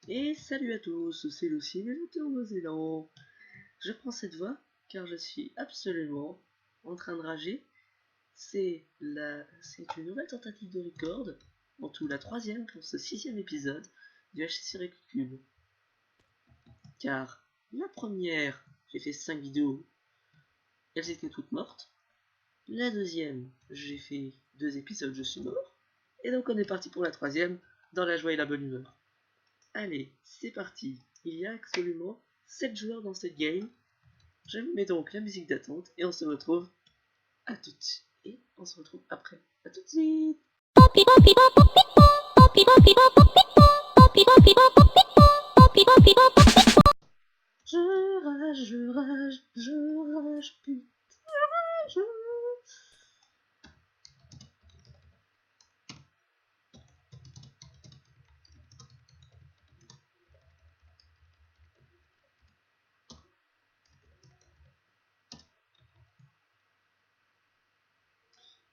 Et salut à tous, c'est Lucie, le Néo-Zéland. Je prends cette voix car je suis absolument en train de rager. C'est une nouvelle tentative de record, en tout la troisième pour ce 6e épisode du HC Cube. Car la première, j'ai fait 5 vidéos, elles étaient toutes mortes. La deuxième, j'ai fait 2 épisodes, je suis mort. Et donc on est parti pour la troisième, dans la joie et la bonne humeur. Allez, c'est parti. Il y a absolument 7 joueurs dans cette game. Je mets donc la musique d'attente et on se retrouve à tout de suite. Et on se retrouve après. À tout de suite. Je rage, putain, je...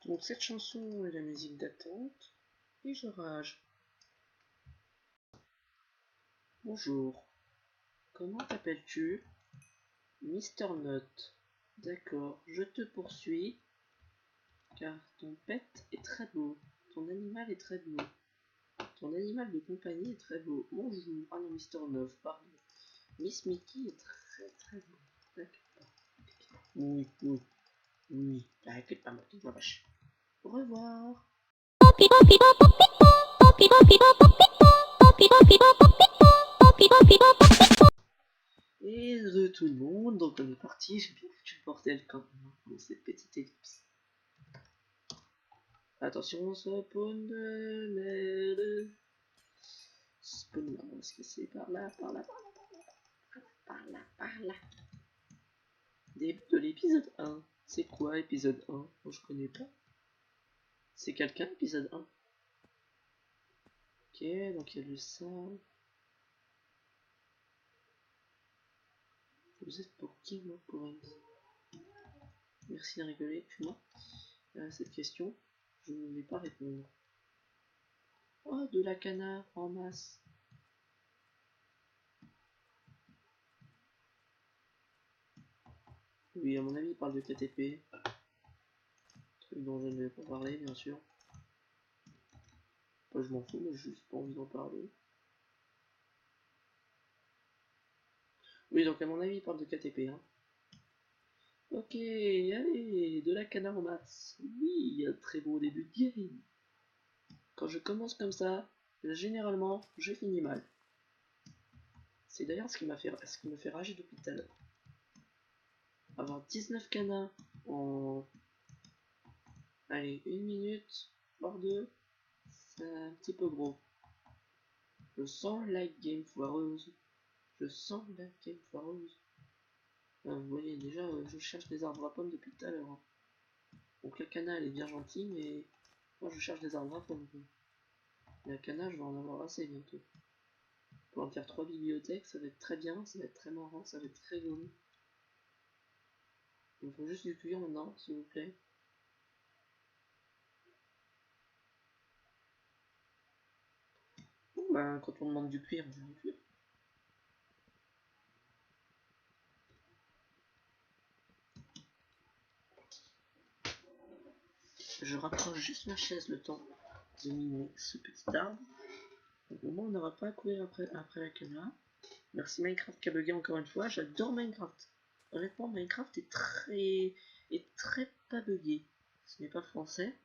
Donc cette chanson est la musique d'attente et je rage. Bonjour, comment t'appelles-tu? Mister Nut. D'accord, je te poursuis car ton pet est très beau. Ton animal est très beau. Ton animal de compagnie est très beau. Bonjour. Ah non, Mister 9, pardon. Miss Mickey est très très beau. D'accord. Oui, oui, oui. T'inquiète pas, ma petite vache. Au revoir. Et de tout le monde, donc on est parti. J'ai bien foutu le bordel quand même dans cette petite ellipse. Attention, spawn de merde. Spawn là, on va se casser par là, par là, par là, par là, par là. Début de l'épisode 1. C'est quoi épisode 1? Moi je connais pas. C'est quelqu'un épisode 1? Ok, donc il y a le ça. Vous êtes pour qui, moi, pour une... Merci de rigoler, moi. Cette question, je ne vais pas répondre. Oh, de la canard en masse. Oui, à mon avis, il parle de KTP. Truc dont je ne vais pas parler, bien sûr. Enfin, je m'en fous, mais j'ai juste pas envie d'en parler. Oui, donc à mon avis, il parle de KTP, hein. Ok, allez, de la canard en masse. Oui, un très beau début de game. Quand je commence comme ça, généralement, je finis mal. C'est d'ailleurs ce qui me fait rager depuis tout à l'heure. Avoir 19 canins en... Allez, 1 minute, voire 2, c'est un petit peu gros. Je sens la game foireuse. Je sens la game foireuse. Vous voyez, déjà, je cherche des arbres à pommes depuis tout à l'heure. Hein. Donc la cana, elle est bien gentille, mais moi, je cherche des arbres à pommes. La cana, je vais en avoir assez bientôt. Pour en faire 3 bibliothèques, ça va être très bien, ça va être très marrant, ça va être très joli. Il me faut juste du cuir maintenant, s'il vous plaît. Bon, ben, quand on demande du cuir, on a du cuir. Je rapproche juste ma chaise le temps de miner ce petit arbre. Donc, au moins, on n'aura pas à courir après la caméra. Merci Minecraft qui a bugué encore une fois. J'adore Minecraft. Honnêtement, Minecraft est très pas bugué. Ce n'est pas français.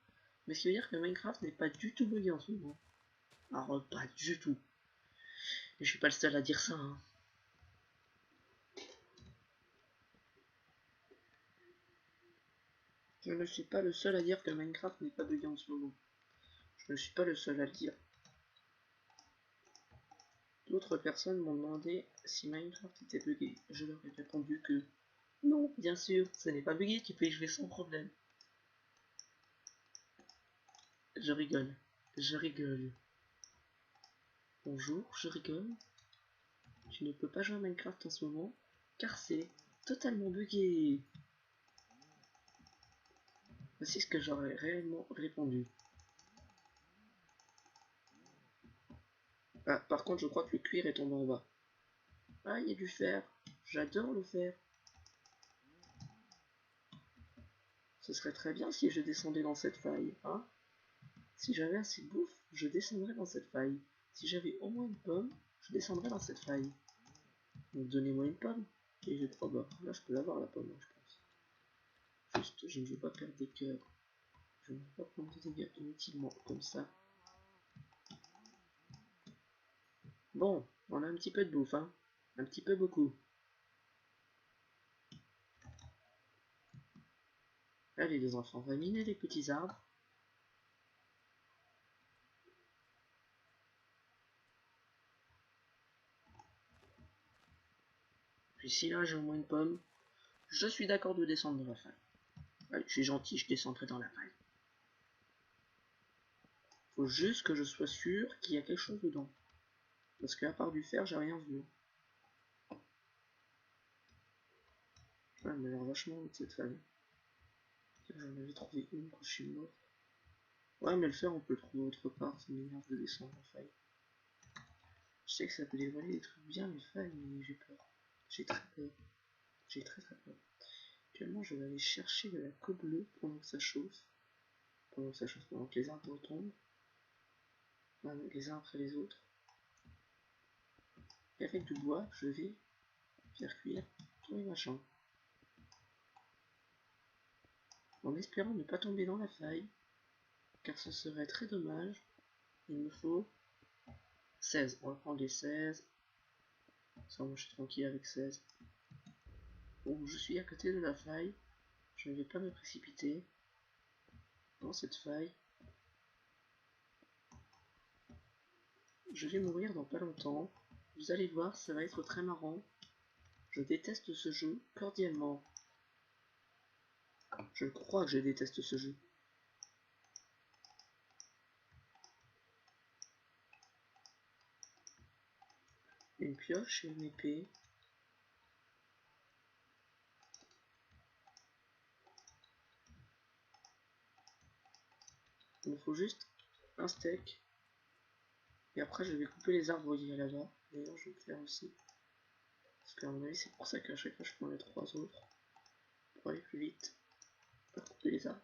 Mais ce qui veut dire que Minecraft n'est pas du tout bugué en ce moment. Alors, pas du tout. Et je suis pas le seul à dire ça. Hein. Je ne suis pas le seul à dire que Minecraft n'est pas bugué en ce moment. Je ne suis pas le seul à le dire. D'autres personnes m'ont demandé si Minecraft était bugué. Je leur ai répondu que non, bien sûr, ce n'est pas bugué, tu peux y jouer sans problème. Je rigole, je rigole. Bonjour, je rigole. Tu ne peux pas jouer à Minecraft en ce moment, car c'est totalement bugué. Voici ce que j'aurais réellement répondu. Ah, par contre, je crois que le cuir est tombé en bas. Ah, il y a du fer. J'adore le fer. Ce serait très bien si je descendais dans cette faille, hein. Si j'avais assez de bouffe, je descendrais dans cette faille. Si j'avais au moins une pomme, je descendrais dans cette faille. Donc donnez-moi une pomme. Et j'ai 3 bords. Là, je peux l'avoir la pomme, hein, je pense. Juste, je ne veux pas perdre des cœurs. Je ne veux pas prendre des dégâts inutilement, comme ça. Bon, on a un petit peu de bouffe, hein. Un petit peu beaucoup. Allez les enfants, on va miner les petits arbres. Puis si là j'ai au moins une pomme, je suis d'accord de descendre dans la faille. Allez, je suis gentil, je descendrai dans la faille. Faut juste que je sois sûr qu'il y a quelque chose dedans. Parce qu'à part du fer, j'ai rien vu. Ouais, elle m'a l'air vachement haute cette faille. J'en avais trouvé une quand je suis mort. Ouais, mais le fer, on peut le trouver autre part. Ça m'énerve de descendre en faille. Je sais que ça peut dévoiler des trucs bien, les failles, mais j'ai peur. J'ai très peur. J'ai très peur. Actuellement, je vais aller chercher de la colle bleue pendant que ça chauffe. Pendant que les arbres tombent. Les uns après les autres. Et avec du bois, je vais faire cuire tous les machins. En espérant ne pas tomber dans la faille, car ce serait très dommage. Il me faut 16. On va prendre les 16. Ça, moi je suis tranquille avec 16. Bon, je suis à côté de la faille. Je ne vais pas me précipiter dans cette faille. Je vais mourir dans pas longtemps. Vous allez voir, ça va être très marrant. Je déteste ce jeu cordialement. Je crois que je déteste ce jeu. Une pioche et une épée. Il me faut juste un steak. Et après je vais couper les arbres voyez là-bas. D'ailleurs je vais le faire aussi. Parce qu'à mon avis c'est pour ça qu'à chaque fois je prends les 3 autres. Pour aller plus vite. Pour couper les arbres.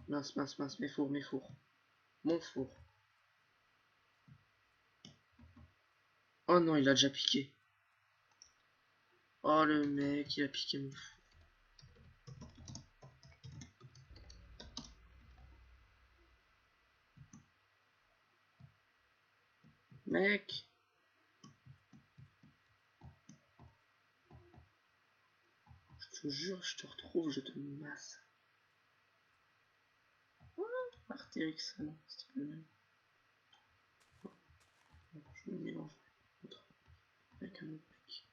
Mince, mince, mince, mes fours, mes fours. Mon four. Oh non, il a déjà piqué. Oh le mec, il a piqué mon four. Mec. Je te jure, je te retrouve, je te masse. Artérix, ah non, c'était pas le même. Je me mélange avec un autre mec.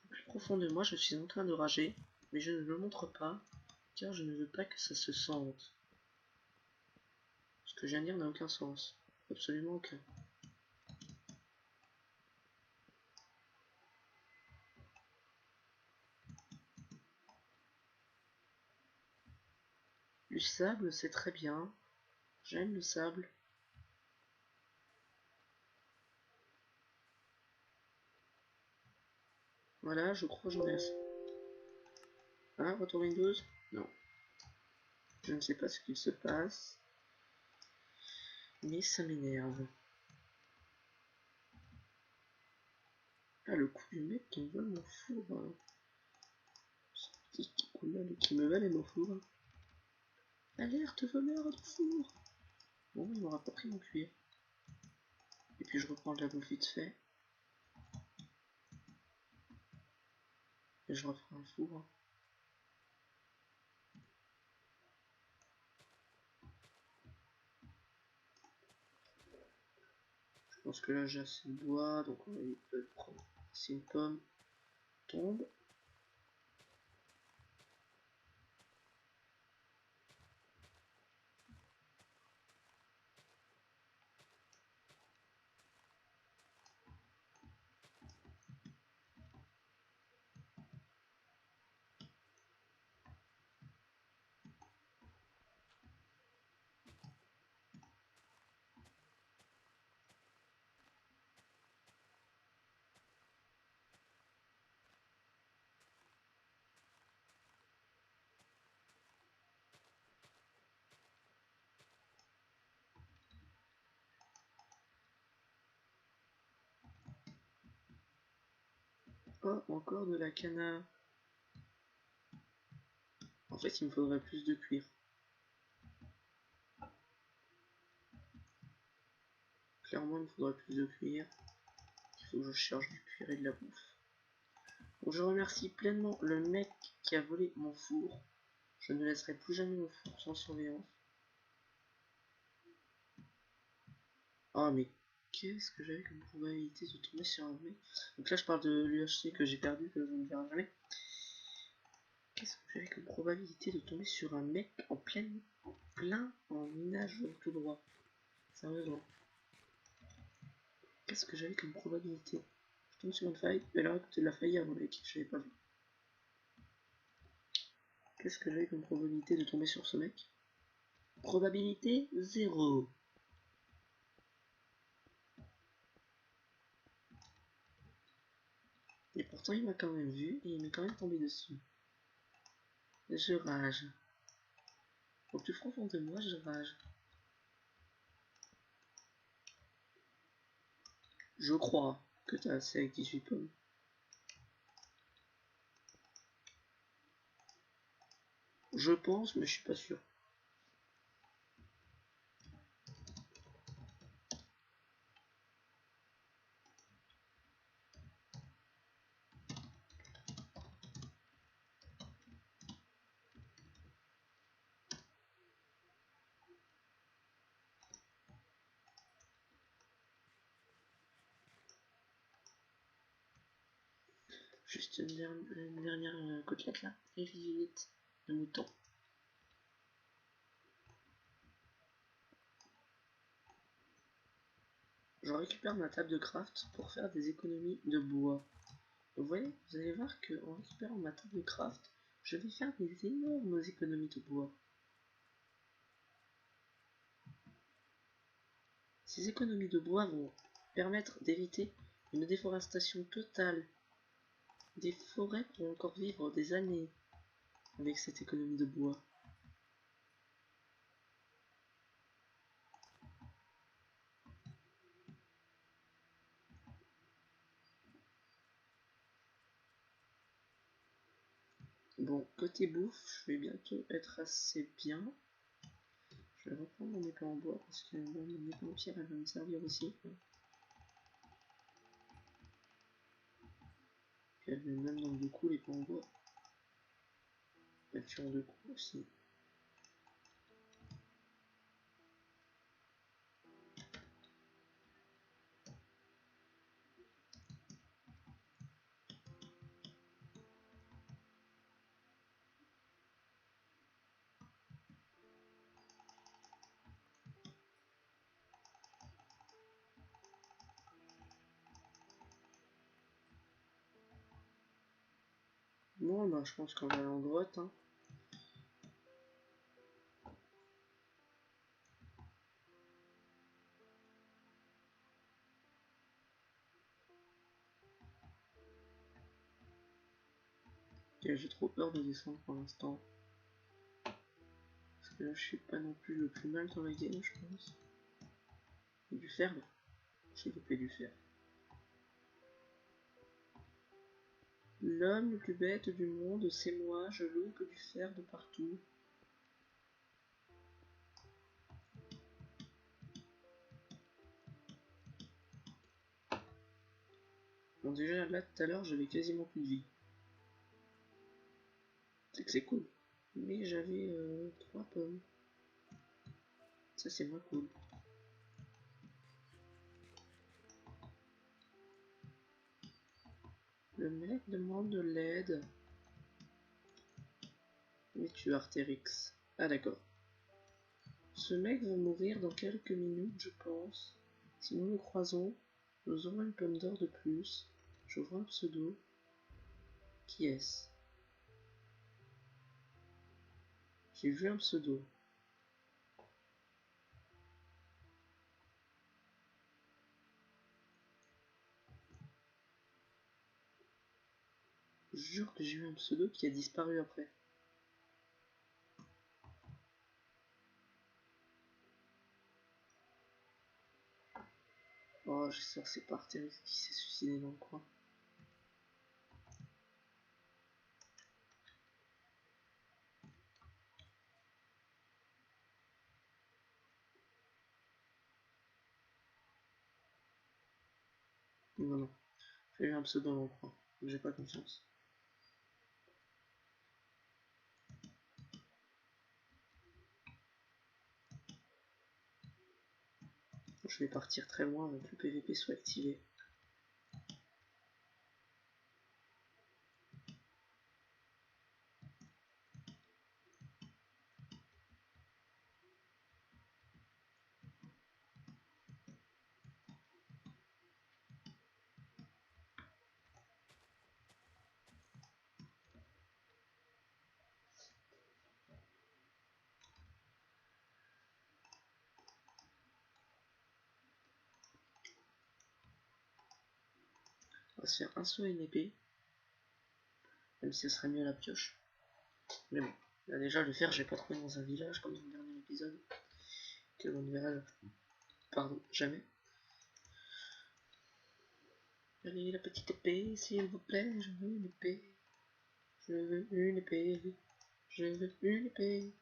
Au plus profond de moi, je suis en train de rager, mais je ne le montre pas, car je ne veux pas que ça se sente. Ce que je viens de dire n'a aucun sens. Absolument aucun. Du sable, c'est très bien. J'aime le sable. Voilà, je crois que j'en ai assez. Hein, retour Windows? Non. Je ne sais pas ce qu'il se passe. Mais ça m'énerve. Ah, le coup du mec qui me vole mon four. Hein. Qui me valait mon four. Alerte voleur de four. Bon, il m'aura pas pris mon cuir. Et puis je reprends de la bouffe vite fait. Et je reprends un four. Je pense que là j'ai assez de bois, donc on va peut prendre. Si une pomme tombe. Oh, encore de la canne. En fait, il me faudrait plus de cuir. Clairement, il me faudrait plus de cuir. Il faut que je cherche du cuir et de la bouffe. Bon, je remercie pleinement le mec qui a volé mon four. Je ne laisserai plus jamais mon four sans surveillance. Ah, mais qu'est-ce que j'avais comme probabilité de tomber sur un mec? Donc là, je parle de l'UHC que j'ai perdu, que je ne verrai jamais. Qu'est-ce que j'avais comme probabilité de tomber sur un mec en plein en minage tout droit? Sérieusement. Qu'est-ce que j'avais comme probabilité? Je tombe sur une faille, mais là, c'est de la faille à mon mec, je l'avais pas vu. Qu'est-ce que j'avais comme probabilité de tomber sur ce mec? Probabilité 0. Et pourtant, il m'a quand même vu et il m'est quand même tombé dessus. Je rage. Au plus profond de moi, je rage. Je crois que t'as assez avec 18 pommes. Je pense, mais je suis pas sûr. Juste une dernière côtelette là. Et vite de mouton. Je récupère ma table de craft pour faire des économies de bois. Vous voyez, vous allez voir qu'en récupérant ma table de craft, je vais faire des énormes économies de bois. Ces économies de bois vont permettre d'éviter une déforestation totale. Des forêts pourront encore vivre des années avec cette économie de bois. Bon, côté bouffe, je vais bientôt être assez bien. Je vais reprendre mon épée en bois parce que bon, mon épée en pierre elle va me servir aussi. Puis elle met même dans deux coups l'épée en bois. Elle tue en deux coups aussi. Bon, bah je pense qu'on va aller en droite. Hein. Et j'ai trop peur de descendre pour l'instant. Parce que là, je suis pas non plus le plus mal dans la game, je pense. Et du fer, là. J'ai loupé du fer. L'homme le plus bête du monde, c'est moi, je loupe du fer de partout. Bon, déjà, là, tout à l'heure, j'avais quasiment plus de vie. C'est que c'est cool. Mais j'avais 3 pommes. Ça, c'est moins cool. Le mec demande de l'aide. Mais tu Artérix. Ah d'accord. Ce mec va mourir dans quelques minutes, je pense. Si nous le croisons, nous aurons une pomme d'or de plus. Je vois un pseudo. Qui est-ce? J'ai vu un pseudo. Je jure que j'ai vu un pseudo qui a disparu après. Oh, j'espère que c'est pas Artérix qui s'est suicidé dans le coin. Non, non. J'ai vu un pseudo dans le coin. J'ai pas confiance. Je vais partir très loin avant que le PVP soit activé. On va se faire un saut à une épée. Même si ce serait mieux la pioche. Mais bon. Là déjà le fer j'ai pas trouvé dans un village comme dans le dernier épisode. Que l'on ne verra pardon, jamais. Allez la petite épée s'il vous plaît, je veux une épée. Je veux une épée. Je veux une épée.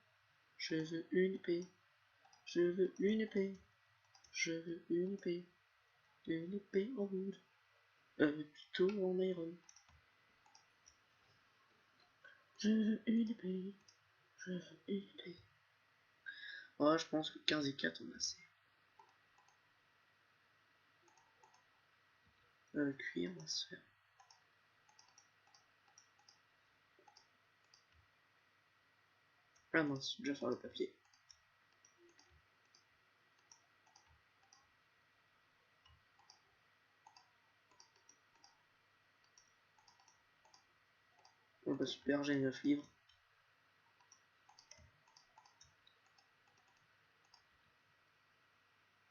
Je veux une épée. Je veux une épée. Je veux une épée. Une épée en wood. Plutôt en iron. Je veux une épée. Je veux une épée. Oh, je pense que 15 et 4 on a assez. Cuir, on va se faire. Ah mince, je vais faire le papier. Oh bah super, j'ai 9 livres.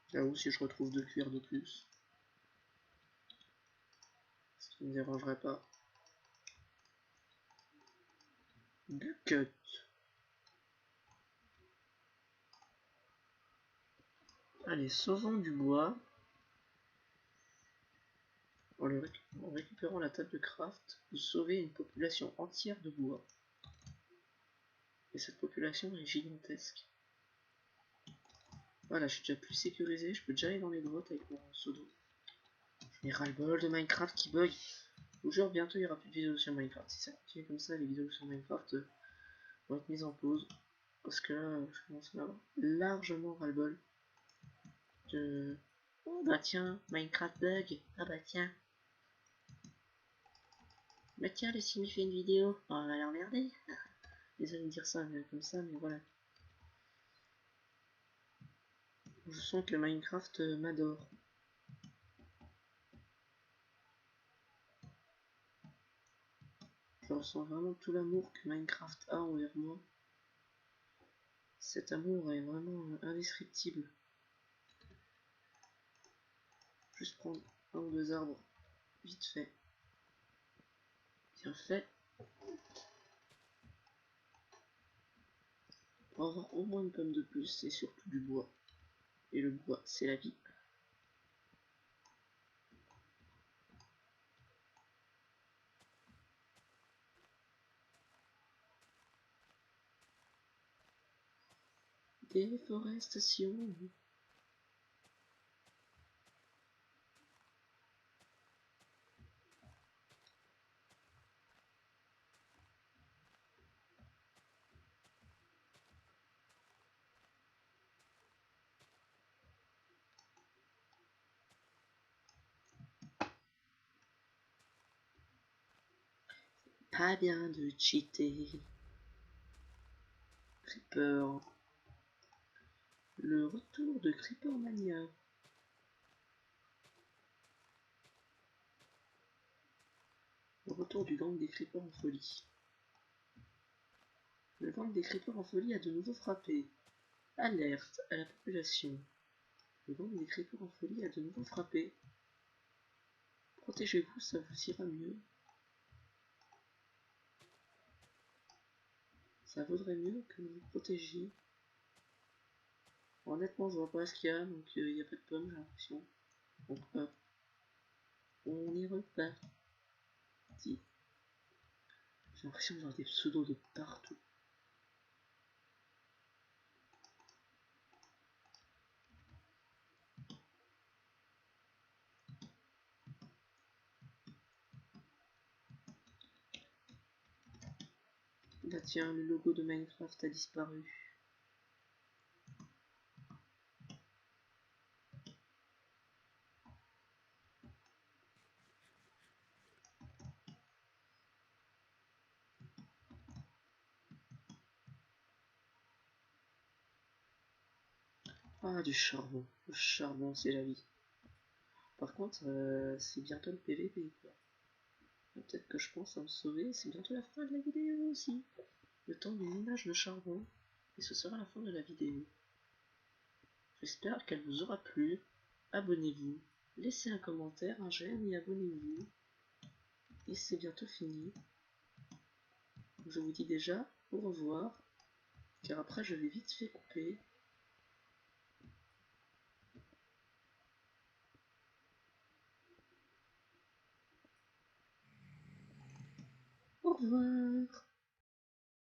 J'avoue, si je retrouve 2 cuirs de plus, ce qui ne me dérangerait pas. Du cut. Allez, sauvons du bois. En récupérant la table de craft, vous sauvez une population entière de bois. Et cette population est gigantesque. Voilà, je suis déjà plus sécurisé, je peux déjà aller dans les grottes avec mon seau d'eau. J'en ai ras-le-bol de Minecraft qui bug. Je vous jure, bientôt il n'y aura plus de vidéos sur Minecraft. Si ça continue comme ça, les vidéos sur Minecraft vont être mises en pause. Parce que là, je commence à avoir largement ras-le-bol de... Oh bah tiens, Minecraft bug. Ah bah tiens. Bah tiens, le Simi fait une vidéo. Oh, on va l'emmerder. Désolé de dire ça comme ça, mais voilà. Je sens que Minecraft m'adore. Je ressens vraiment tout l'amour que Minecraft a envers moi. Cet amour est vraiment indescriptible. Juste prendre un ou deux arbres, vite fait. Bien fait. Pour avoir au moins une pomme de plus et surtout du bois. Et le bois, c'est la vie. Déforestation. pas bien de cheater. Creeper. Le retour de Creeper Mania. Le retour du gang des Creepers en folie. Le gang des Creepers en folie a de nouveau frappé. Alerte à la population. Le gang des Creepers en folie a de nouveau frappé. Protégez-vous, ça vous ira mieux. Ça vaudrait mieux que vous vous protégiez. Honnêtement, je vois pas ce qu'il y a, donc il n'y a pas de pomme, j'ai l'impression. Donc hop, on y repart. J'ai l'impression d'avoir des pseudos de partout. Bah tiens, le logo de Minecraft a disparu. Ah, du charbon. Le charbon, c'est la vie. Par contre, c'est bientôt le PVP, quoi. Peut-être que je pense à me sauver, c'est bientôt la fin de la vidéo aussi. Le temps du minage de charbon, et ce sera la fin de la vidéo. J'espère qu'elle vous aura plu. Abonnez-vous, laissez un commentaire, un j'aime et abonnez-vous. Et c'est bientôt fini. Je vous dis déjà au revoir, car après je vais vite fait couper. Au revoir.